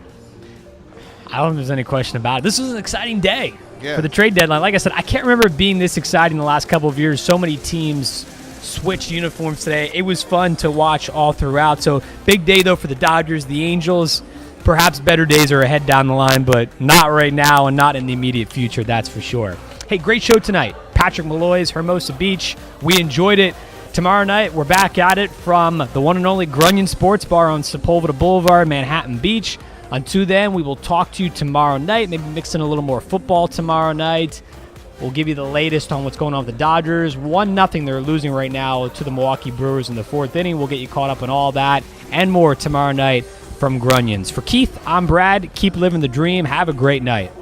I don't think there's any question about it. This was an exciting day for the trade deadline. Like I said, I can't remember it being this exciting the last couple of years. So many teams switched uniforms today. It was fun to watch all throughout. So big day, though, for the Dodgers, the Angels. Perhaps better days are ahead down the line, but not right now and not in the immediate future, that's for sure. Hey, great show tonight. Patrick Molloy's Hermosa Beach. We enjoyed it. Tomorrow night, we're back at it from the one and only Grunion Sports Bar on Sepulveda Boulevard, Manhattan Beach. Until then, we will talk to you tomorrow night, maybe mix in a little more football tomorrow night. We'll give you the latest on what's going on with the Dodgers. 1-0 they're losing right now to the Milwaukee Brewers in the 4th inning. We'll get you caught up on all that and more tomorrow night from Grunions. For Keith, I'm Brad. Keep living the dream. Have a great night.